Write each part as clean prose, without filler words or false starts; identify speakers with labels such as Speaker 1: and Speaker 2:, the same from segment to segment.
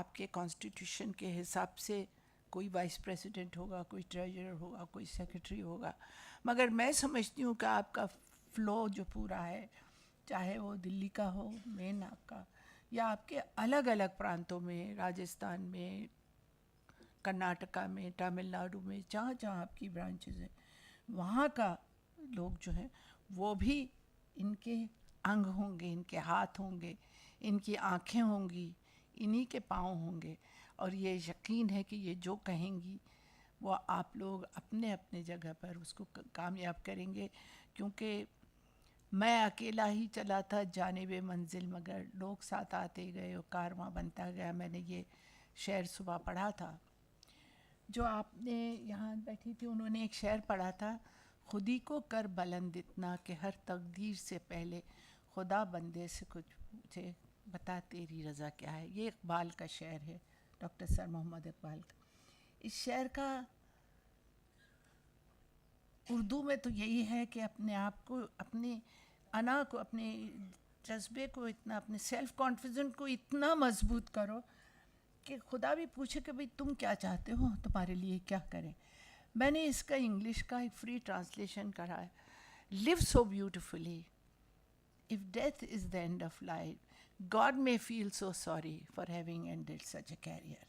Speaker 1: आपके कॉन्स्टिट्यूशन के हिसाब से कोई वाइस प्रेसिडेंट होगा, कोई ट्रेजरर होगा, कोई सेक्रेटरी होगा, मगर मैं समझती हूँ कि आपका फ्लो जो पूरा है, चाहे वो दिल्ली का हो, मेन आपका, या आपके अलग अलग प्रांतों में, राजस्थान में, कर्नाटका में, तमिलनाडु में, जहाँ जहाँ आपकी ब्रांचेज हैं, वहाँ का लोग जो हैं वो भी इनके अंग होंगे, इनके हाथ होंगे, इनकी आँखें होंगी, इन्हीं के पाँव होंगे, और ये यकीन है कि ये जो कहेंगी वो आप लोग अपने अपने जगह पर उसको कामयाब करेंगे। क्योंकि मैं अकेला ही चला था जानिबे मंजिल, मगर लोग साथ आते गए और कारवां बनता गया। मैंने ये शेर सुबह पढ़ा था, जो आपने यहाँ बैठी थी, उन्होंने एक शेर पढ़ा था, खुदी को कर बुलंद इतना कि हर तकदीर से पहले खुदा बंदे से कुछ पूछे, बता तेरी रज़ा क्या है। ये इकबाल का शेर है, डॉक्टर सर मोहम्मद इकबाल का। इस शेर का उर्दू में तो यही है कि अपने आप को, अपने अना को, अपने जज्बे को इतना, अपने सेल्फ कॉन्फिडेंस को इतना मजबूत करो कि खुदा भी पूछे कि भाई तुम क्या चाहते हो, तुम्हारे लिए क्या करें। मैंने इसका इंग्लिश का एक फ्री ट्रांसलेशन करा है, live so beautifully if death is the end of life, God may feel so sorry for having ended such a career.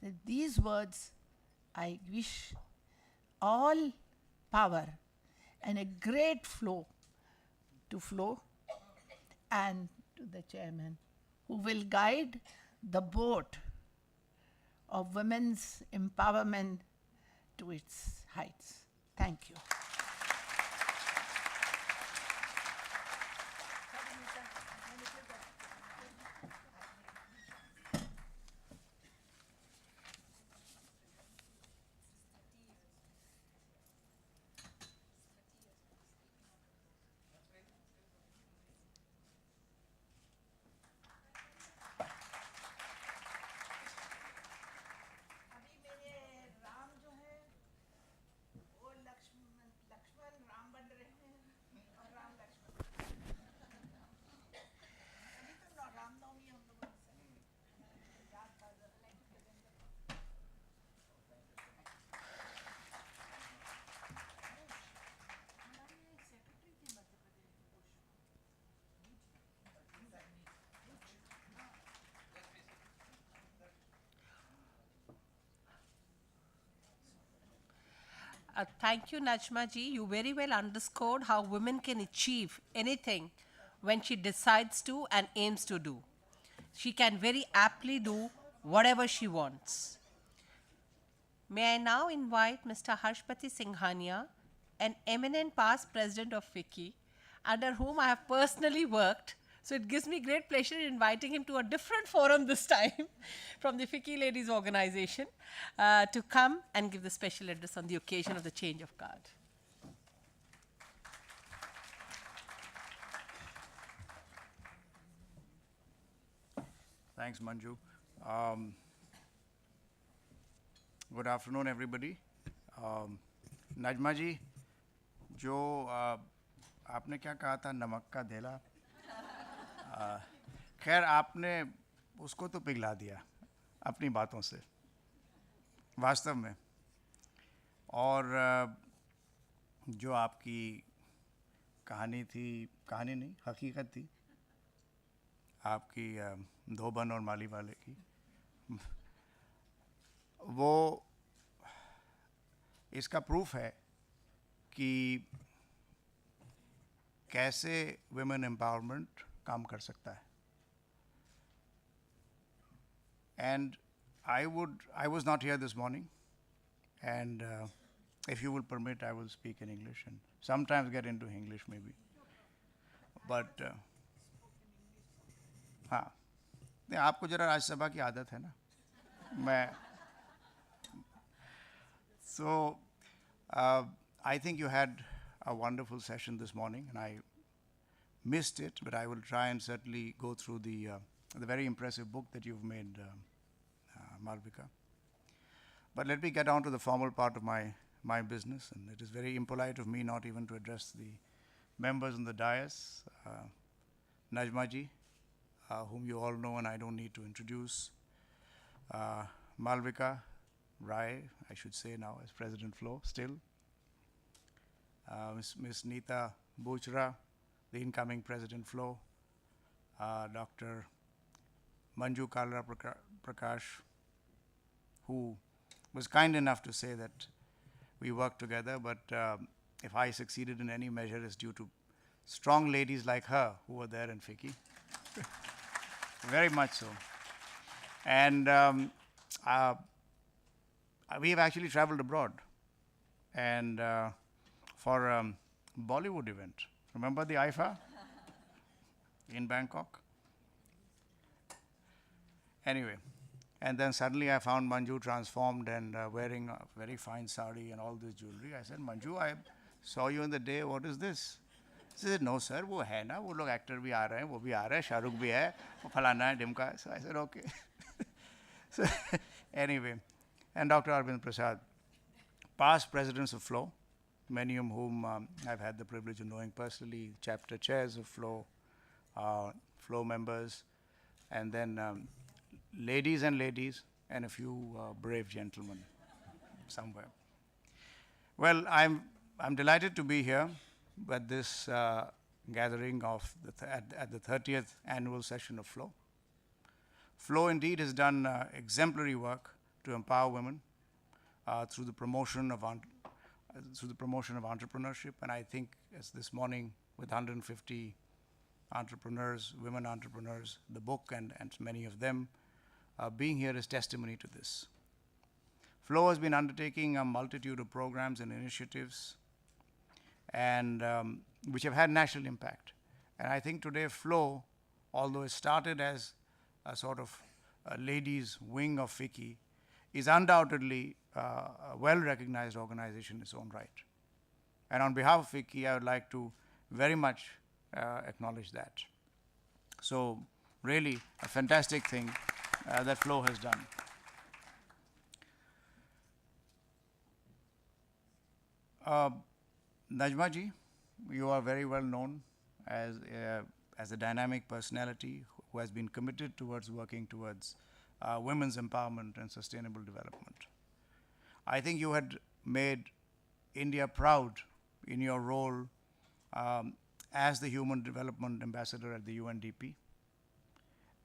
Speaker 1: That these words, I wish all power and a great flow to flow, and to the chairman who will guide the boat of women's empowerment to its heights. Thank you.
Speaker 2: Thank you, Najma ji. You very well underscored how women can achieve anything when she decides to and aims to do. She can very aptly do whatever she wants. May I now invite Mr. Harshpati Singhania, an eminent past president of FICCI, under whom I have personally worked. So it gives me great pleasure in inviting him to a different forum this time from the FICCI Ladies Organization to come and give the special address on the occasion of the change of guard.
Speaker 3: Thanks, Manju. Good afternoon, everybody. Najma ji, जो आपने क्या कहा था, नमक का धेला, खैर आपने उसको तो पिघला दिया अपनी बातों से वास्तव में। और जो आपकी कहानी थी, कहानी नहीं, हकीकत थी आपकी धोबन और माली वाले की, वो इसका प्रूफ है कि कैसे women empowerment काम कर सकता है. And I was not here this morning, and if you will permit, I will speak in English and sometimes get into English maybe. But हाँ, नहीं आपको जरा राज्यसभा की आदत है ना, मैं so I think you had a wonderful session this morning, and I missed it, but I will try and certainly go through the very impressive book that you've made, Malvika. But let me get on to the formal part of my business, and it is very impolite of me not even to address the members on the dais, Najma ji, whom you all know and I don't need to introduce, Malvika Rai, I should say now as President FLO still, Miss Neeta Bujra, the incoming President FLO, Dr. Manju Kalra Prakash, who was kind enough to say that we worked together, but if I succeeded in any measure, it's due to strong ladies like her who were there in FICCI. Very much so. And we've actually traveled abroad and for a Bollywood event. Remember the IFA in Bangkok? Anyway, and then suddenly I found Manju transformed and wearing a very fine sari and all this jewelry. I said, Manju, I saw you in the day. What is this? She said, no sir, वो है ना, वो लोग actor भी आ रहे हैं, वो भी आ रहा है, शाहरुख भी है, वो फलाना है, ढिमका है. So I said, okay. So anyway, and Dr. Arvind Prasad, past presidents of FLO, many of whom I've had the privilege of knowing personally, chapter chairs of FLO, FLO members, and then ladies, and a few brave gentlemen somewhere. Well, I'm delighted to be here at this gathering of at the 30th annual session of FLO. FLO indeed has done exemplary work to empower women through the promotion of entrepreneurship, and I think as this morning with 150 entrepreneurs, women entrepreneurs, the book and many of them being here is testimony to this. FLO has been undertaking a multitude of programs and initiatives and which have had national impact. And I think today FLO, although it started as a sort of a ladies' wing of FICCI, is undoubtedly a well-recognized organization in its own right. And on behalf of FICCI, I would like to very much acknowledge that. So really a fantastic thing that FLO has done. Najma ji, you are very well known as a dynamic personality who has been committed towards working towards women's empowerment and sustainable development. I think you had made India proud in your role as the Human Development Ambassador at the UNDP.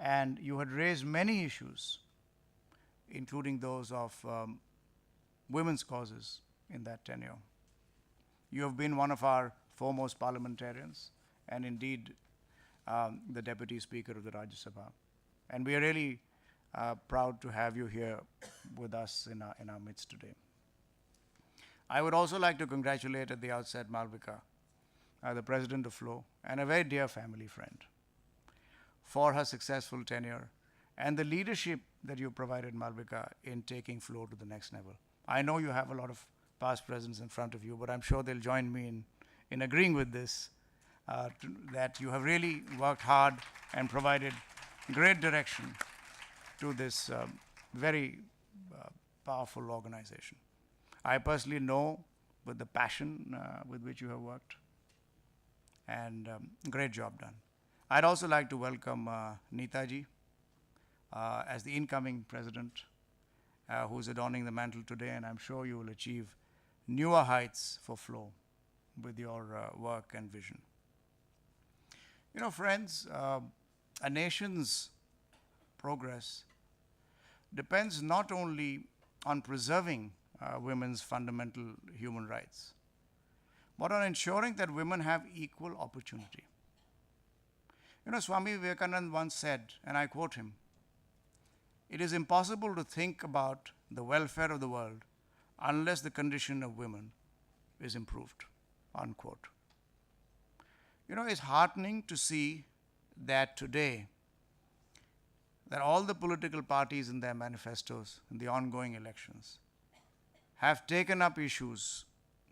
Speaker 3: And you had raised many issues, including those of women's causes in that tenure. You have been one of our foremost parliamentarians and indeed the Deputy Speaker of the Rajya Sabha. And we are really proud to have you here with us in our midst today. I would also like to congratulate at the outset Malvika, the President of FLO, and a very dear family friend, for her successful tenure and the leadership that you provided, Malvika, in taking FLO to the next level. I know you have a lot of past presidents in front of you, but I'm sure they'll join me in agreeing with this, that you have really worked hard and provided great direction to this very powerful organization. I personally know with the passion with which you have worked, and great job done. I'd also like to welcome Neeta ji as the incoming president, who's adorning the mantle today, and I'm sure you will achieve newer heights for FLO with your work and vision. You know, friends, a nation's progress depends not only on preserving women's fundamental human rights, but on ensuring that women have equal opportunity. You know, Swami Vivekananda once said, and I quote him, "It is impossible to think about the welfare of the world unless the condition of women is improved," unquote. You know, it's heartening to see that today, that all the political parties in their manifestos in the ongoing elections have taken up issues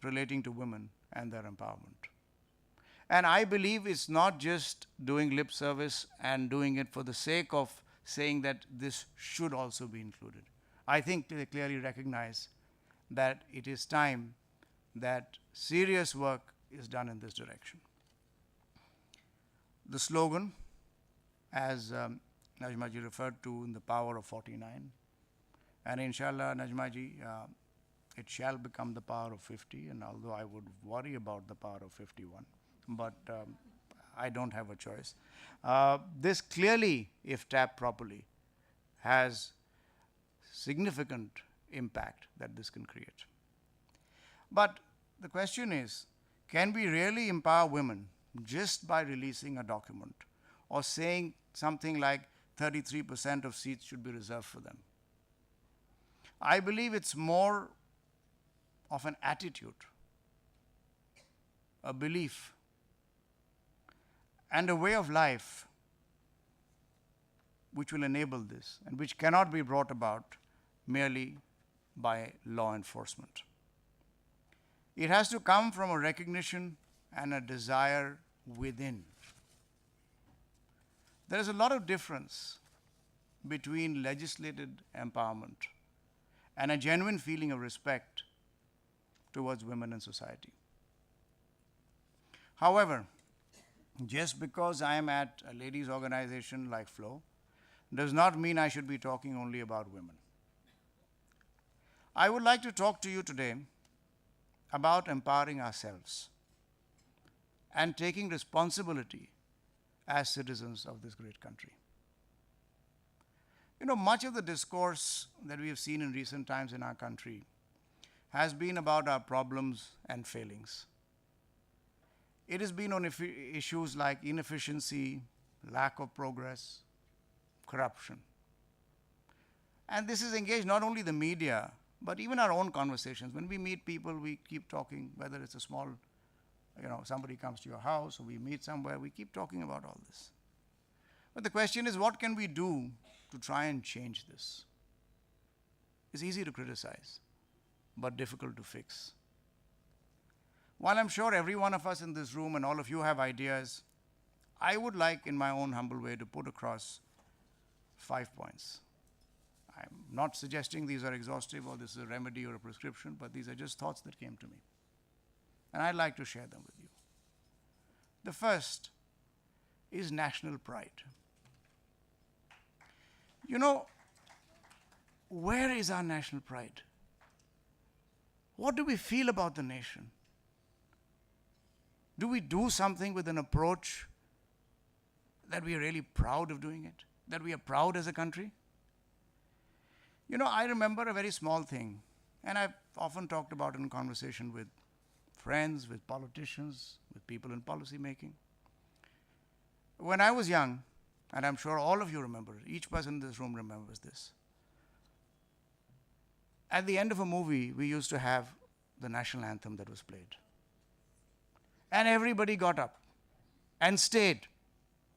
Speaker 3: relating to women and their empowerment. And I believe it's not just doing lip service and doing it for the sake of saying that this should also be included. I think they clearly recognize that it is time that serious work is done in this direction. The slogan, as Najma ji referred to in the Power of 49, And inshallah, Najma ji, it shall become the power of 50. And although I would worry about the power of 51, but I don't have a choice. This clearly, if tapped properly, has significant impact that this can create. But the question is, can we really empower women just by releasing a document or saying something like 33% of seats should be reserved for them? I believe it's more of an attitude, a belief, and a way of life which will enable this and which cannot be brought about merely by law enforcement. It has to come from a recognition and a desire within. There is a lot of difference between legislated empowerment and a genuine feeling of respect towards women in society. However, just because I am at a ladies' organization like FLO does not mean I should be talking only about women. I would like to talk to you today about empowering ourselves and taking responsibility as citizens of this great country. You know, much of the discourse that we have seen in recent times in our country has been about our problems and failings. It has been on issues like inefficiency, lack of progress, corruption. And this has engaged not only the media, but even our own conversations. When we meet people, we keep talking, whether it's a small, somebody comes to your house or we meet somewhere, we keep talking about all this. But the question is, what can we do to try and change this? It's easy to criticize, but difficult to fix. While I'm sure every one of us in this room and all of you have ideas, I would like, in my own humble way, to put across 5 points. I'm not suggesting these are exhaustive or this is a remedy or a prescription, but these are just thoughts that came to me. And I'd like to share them with you. The first is national pride. You know, where is our national pride? What do we feel about the nation? Do we do something with an approach that we are really proud of doing it? That we are proud as a country? You know, I remember a very small thing, and I've often talked about it in conversation with friends, with politicians, with people in policy making. When I was young, and I'm sure all of you remember it, each person in this room remembers this. At the end of a movie, we used to have the national anthem that was played. And everybody got up and stayed.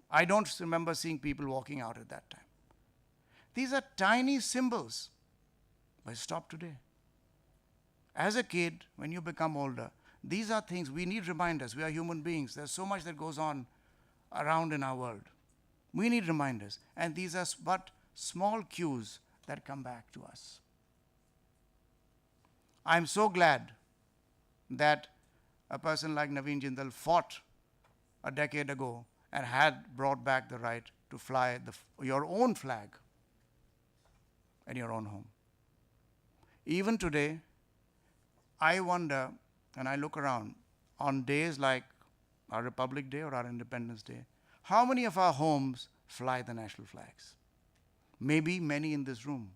Speaker 3: I don't remember seeing people walking out at that time. These are tiny symbols, but stop today. As a kid, when you become older, these are things we need reminders. We are human beings. There's so much that goes on around in our world. We need reminders. And these are but small cues that come back to us. I'm so glad that a person like Naveen Jindal fought a decade ago and had brought back the right to fly your own flag in your own home. Even today, I wonder, and I look around, on days like our Republic Day or our Independence Day, how many of our homes fly the national flags? Maybe many in this room,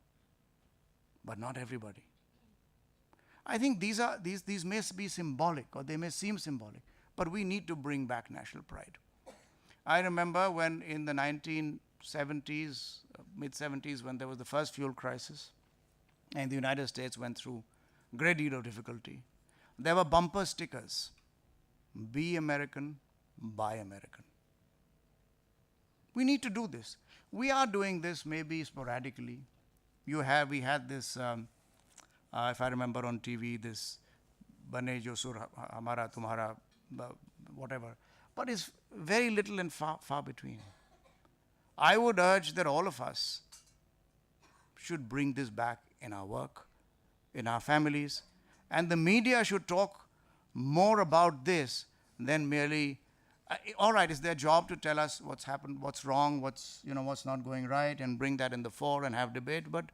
Speaker 3: but not everybody. I think these may be symbolic, or they may seem symbolic, but we need to bring back national pride. I remember when in the 1970s, mid-70s, when there was the first fuel crisis, and the United States went through a great deal of difficulty, there were bumper stickers, "Be American, buy American." We need to do this. We are doing this maybe sporadically. We had this, if I remember on TV, this "Bane jo sur hamara tumhara," whatever. But it's very little and far between. I would urge that all of us should bring this back in our work, in our families, and the media should talk more about this than merely, all right, it's their job to tell us what's happened, what's wrong, what's not going right, and bring that in the fore and have debate. But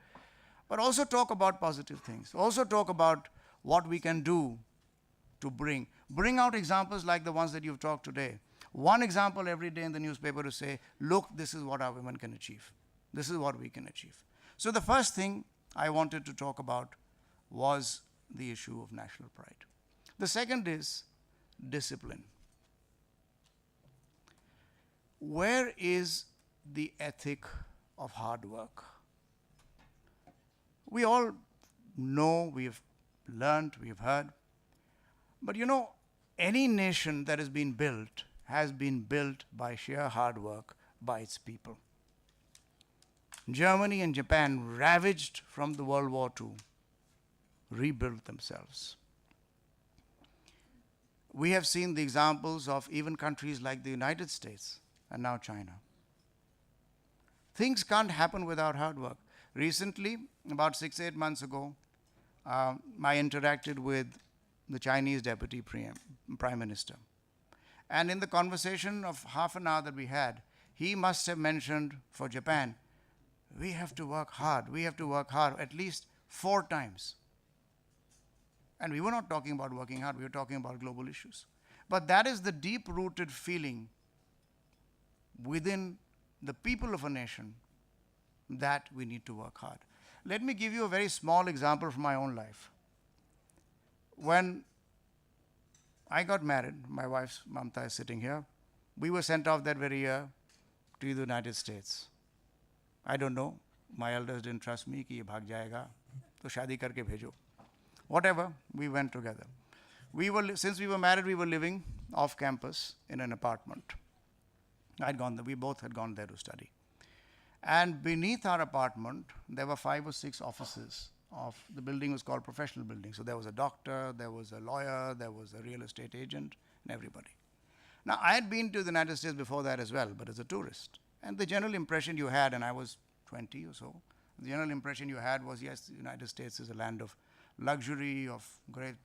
Speaker 3: But also talk about positive things. Also talk about what we can do to bring out examples like the ones that you've talked today. One example every day in the newspaper to say, look, this is what our women can achieve. This is what we can achieve. So the first thing I wanted to talk about was the issue of national pride. The second is discipline. Where is the ethic of hard work? We all know, we've learned, we've heard, but you know, any nation that has been built by sheer hard work by its people. Germany and Japan, ravaged from the World War II, rebuilt themselves. We have seen the examples of even countries like the United States and now China. Things can't happen without hard work. Recently, about 6-8 months ago, I interacted with the Chinese Deputy Prime Minister. And in the conversation of half an hour that we had, he must have mentioned for Japan, we have to work hard. We have to work hard at least 4 times. And we were not talking about working hard, we were talking about global issues. But that is the deep-rooted feeling within the people of a nation that we need to work hard. Let me give you a very small example from my own life. When I got married, my wife Mamta is sitting here, we were sent off that very year to the United States. I don't know, my elders didn't trust me कि ये भाग जाएगा, तो शादी करके भेजो. Whatever, we went together. Since we were married, we were living off campus in an apartment. I'd gone there, we both had gone there to study. And beneath our apartment, there were 5 or 6 offices. The building was called professional building. So there was a doctor, there was a lawyer, there was a real estate agent, and everybody. Now, I had been to the United States before that as well, but as a tourist. And the general impression you had, and I was 20 or so, the general impression you had was, yes, the United States is a land of luxury, of great,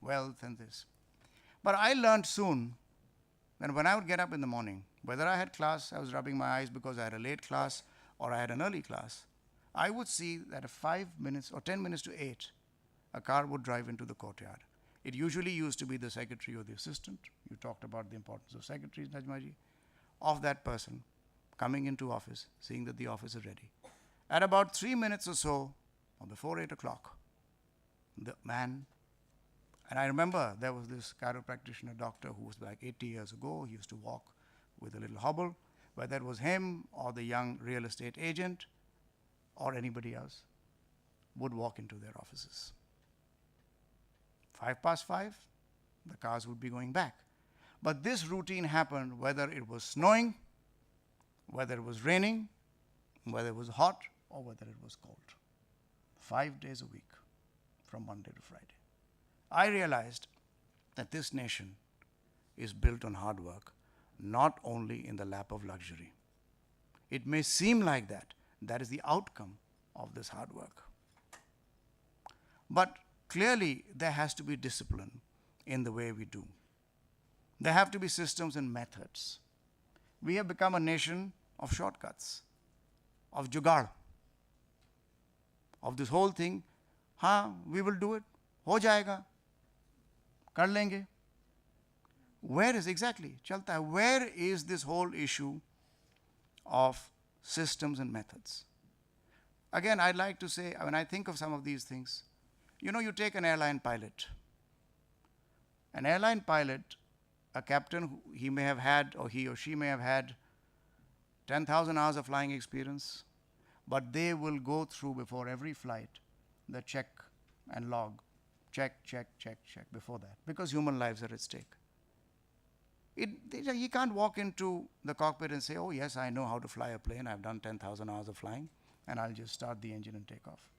Speaker 3: wealth and this. But I learned soon that when I would get up in the morning, whether I had class, I was rubbing my eyes because I had a late class, or I had an early class, I would see that at 5 minutes or 10 minutes to 8, a car would drive into the courtyard. It usually used to be the secretary or the assistant. You talked about the importance of secretaries, Najmaji, of that person coming into office, seeing that the office is ready. At about 3 minutes or so, or before 8 o'clock, the man, and I remember there was this chiropractor doctor who was like 80 years ago, he used to walk with a little hobble, whether it was him or the young real estate agent or anybody else, would walk into their offices. 5:05, the cars would be going back. But this routine happened whether it was snowing, whether it was raining, whether it was hot, or whether it was cold. 5 days a week, from Monday to Friday. I realized that this nation is built on hard work, not only in the lap of luxury. It may seem like that. That is the outcome of this hard work. But clearly, there has to be discipline in the way we do. There have to be systems and methods. We have become a nation of shortcuts, of jugaad, of this whole thing. We will do it. Ho jayega. Kar lenge. Where is exactly? Chalta hai. Where is this whole issue of systems and methods? Again, I'd like to say, when I think of some of these things, you take an airline pilot. An airline pilot, a captain, he may have had, or he or she may have had 10,000 hours of flying experience, but they will go through before every flight the check and log. Check before that, because human lives are at stake. He can't walk into the cockpit and say, oh yes, I know how to fly a plane, I've done 10,000 hours of flying, and I'll just start the engine and take off.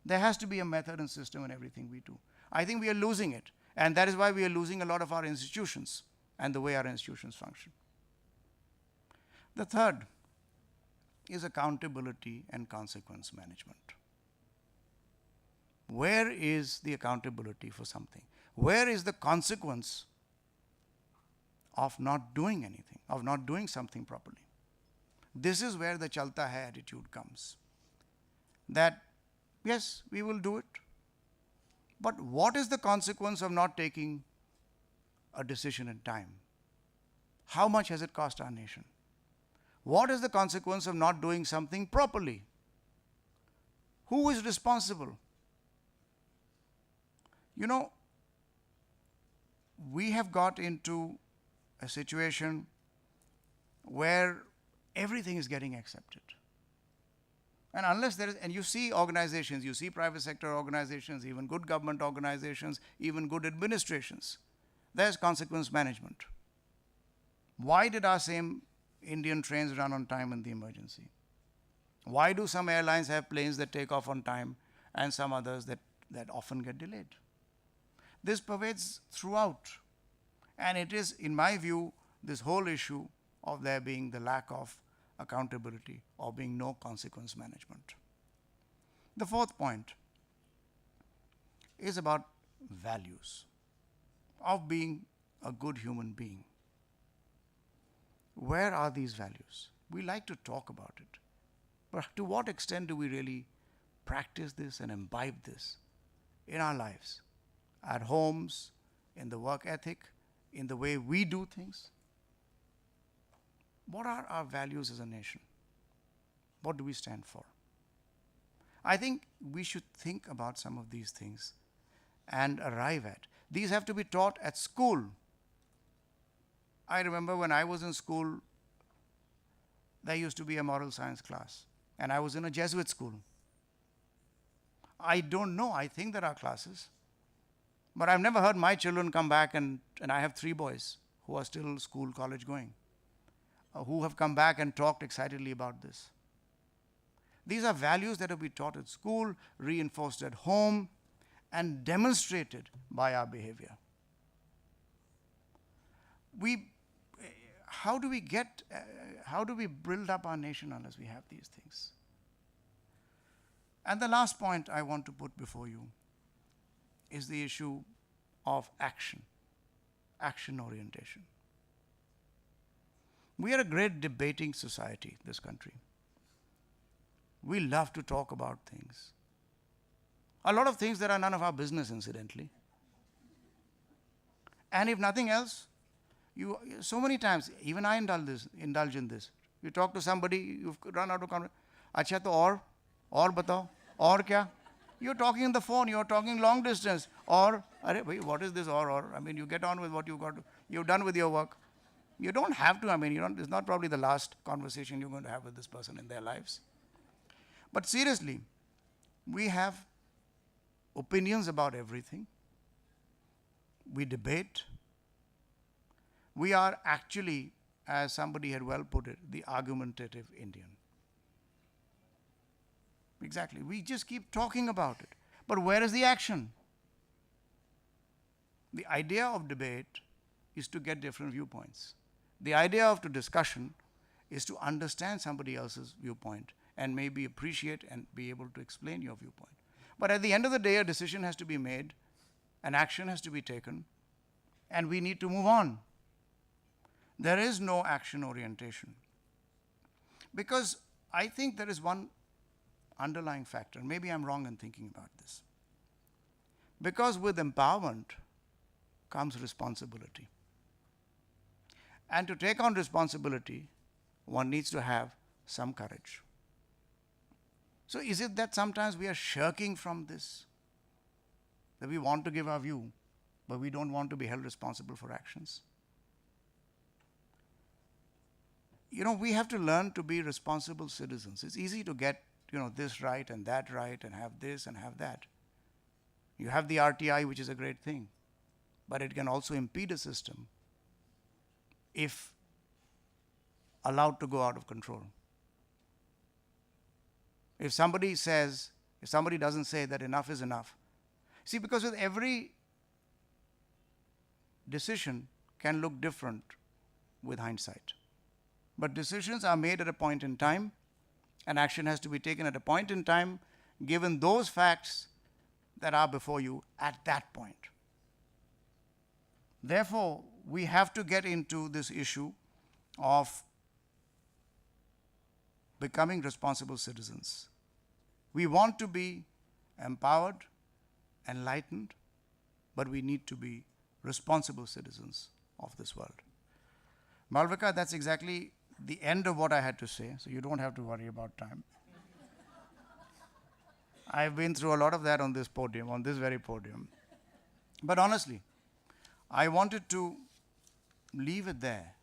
Speaker 3: There has to be a method and system in everything we do. I think we are losing it, and that is why we are losing a lot of our institutions and the way our institutions function. The third is accountability and consequence management. Where is the accountability for something? Where is the consequence of not doing anything, of not doing something properly? This is where the chalta hai attitude comes. That Yes, we will do it. But what is the consequence of not taking a decision in time? How much has it cost our nation? What is the consequence of not doing something properly? Who is responsible? You know, we have got into a situation where everything is getting accepted. And unless there is, and you see organizations, you see private sector organizations, even good government organizations, even good administrations, there's consequence management. Why did our same Indian trains run on time in the emergency? Why do some airlines have planes that take off on time and some others that often get delayed? This pervades throughout. And it is, in my view, this whole issue of there being the lack of accountability or being no consequence management. The fourth point is about values, of being a good human being. Where are these values? We like to talk about it, but to what extent do we really practice this and imbibe this in our lives, at homes, in the work ethic, in the way we do things? What are our values as a nation? What do we stand for? I think we should think about some of these things and arrive at. These have to be taught at school. I remember when I was in school, there used to be a moral science class, and I was in a Jesuit school. I don't know, I think there are classes, but I've never heard my children come back, and I have 3 boys who are still school, college going, who have come back and talked excitedly about this. These are values that have been taught at school, reinforced at home, and demonstrated by our behavior. How do we build up our nation unless we have these things? And the last point I want to put before you is the issue of action orientation. We are a great debating society, this country. We love to talk about things. A lot of things that are none of our business, incidentally. And if nothing else, so many times, even I indulge in this. You talk to somebody, you've run out of conversation. Acha to aur batao, aur kya? You're talking on the phone, you're talking long distance. Or, what is this or? I mean, you get on with what you've done with your work. You don't have to, it's not probably the last conversation you're going to have with this person in their lives. But seriously, we have opinions about everything. We debate. We are actually, as somebody had well put it, the argumentative Indian. Exactly. We just keep talking about it. But where is the action? The idea of debate is to get different viewpoints. The idea of the discussion is to understand somebody else's viewpoint and maybe appreciate and be able to explain your viewpoint. But at the end of the day, a decision has to be made, an action has to be taken, and we need to move on. There is no action orientation. Because I think there is one underlying factor, maybe I'm wrong in thinking about this. Because with empowerment comes responsibility. And to take on responsibility, one needs to have some courage. So is it that sometimes we are shirking from this? That we want to give our view, but we don't want to be held responsible for actions? We have to learn to be responsible citizens. It's easy to get, this right and that right and have this and have that. You have the RTI, which is a great thing, but it can also impede a system if allowed to go out of control. If somebody doesn't say that enough is enough. See, because with every decision can look different with hindsight. But decisions are made at a point in time, and action has to be taken at a point in time, given those facts that are before you at that point. Therefore, we have to get into this issue of becoming responsible citizens. We want to be empowered, enlightened, but we need to be responsible citizens of this world. Malvika, that's exactly the end of what I had to say, so you don't have to worry about time. I've been through a lot of that on this podium, on this very podium. But honestly, I wanted to leave it there.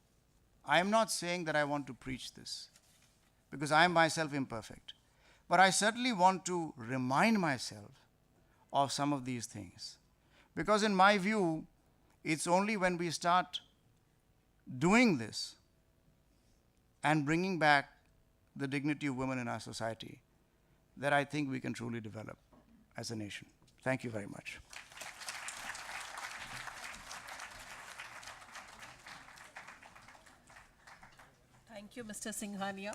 Speaker 3: I am not saying that I want to preach this, because I am myself imperfect. But I certainly want to remind myself of some of these things. Because in my view, it's only when we start doing this and bringing back the dignity of women in our society that I think we can truly develop as a nation. Thank you very much.
Speaker 2: Thank you, Mr. Singhania.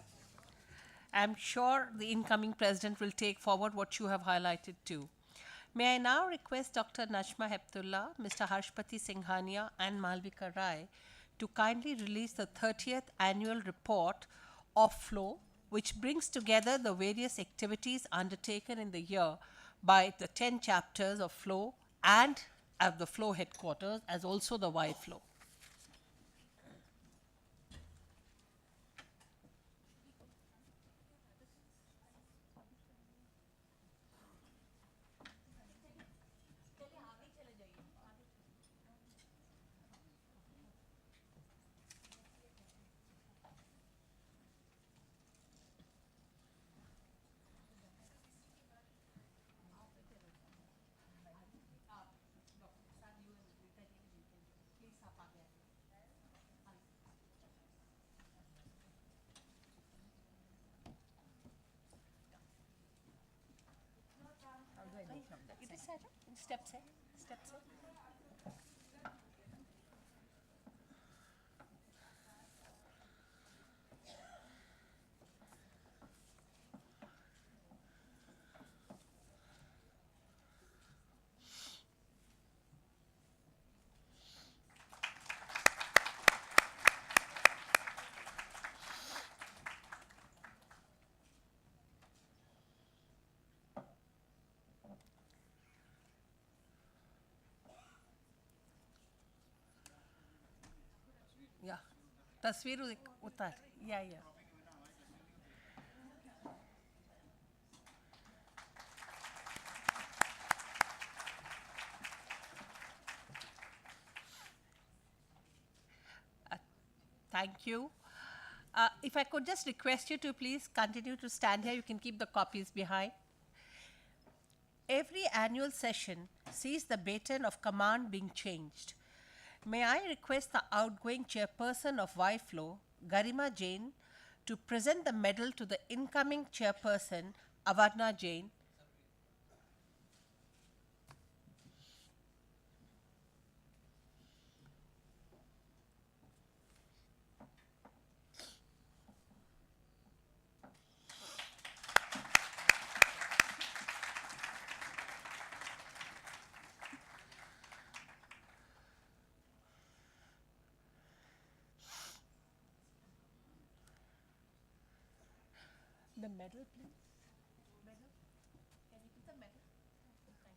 Speaker 2: I'm sure the incoming president will take forward what you have highlighted too. May I now request Dr. Najma Heptullah, Mr. Harshpati Singhania, and Malvika Rai to kindly release the 30th annual report of FLO, which brings together the various activities undertaken in the year by the 10 chapters of FLO and at the FLO headquarters, as also the Y FLO. Steps in, steps in. Yeah. तस्वीर उतार. Yeah, yeah. Thank you. If I could just request you to please continue to stand here, you can keep the copies behind. Every annual session sees the baton of command being changed. May I request the outgoing chairperson of YFLO, Garima Jain, to present the medal to the incoming chairperson, Avarna Jain. The medal, please. Medal? Can you put the medal? Thank you.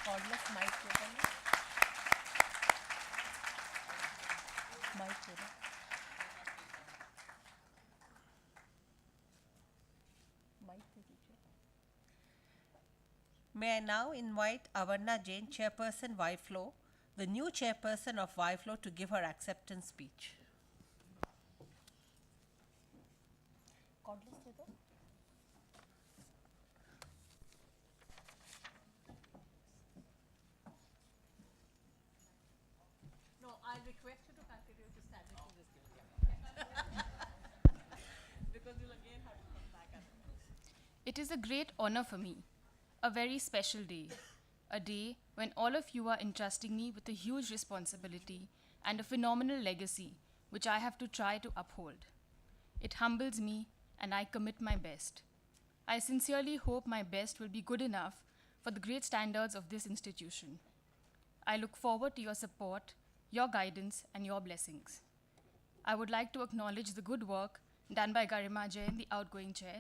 Speaker 2: Cordless mic program. Mic program. Mic program. May I now invite Avarna Jain, chairperson YFLO, the new chairperson of YFLO, to give her acceptance speech. Cordless दे दो. No, I request you to continue to stand and just give it. Because you'll again have to come back at it.
Speaker 4: It is a great honor for me, a very special day, a day when all of you are entrusting me with a huge responsibility and a phenomenal legacy which I have to try to uphold. It humbles me and I commit my best. I sincerely hope my best will be good enough for the great standards of this institution. I look forward to your support, your guidance, and your blessings. I would like to acknowledge the good work done by Garima Jain, the outgoing chair.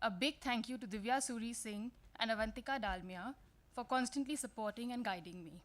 Speaker 4: A big thank you to Divya Suri Singh and Avantika Dalmia for constantly supporting and guiding me.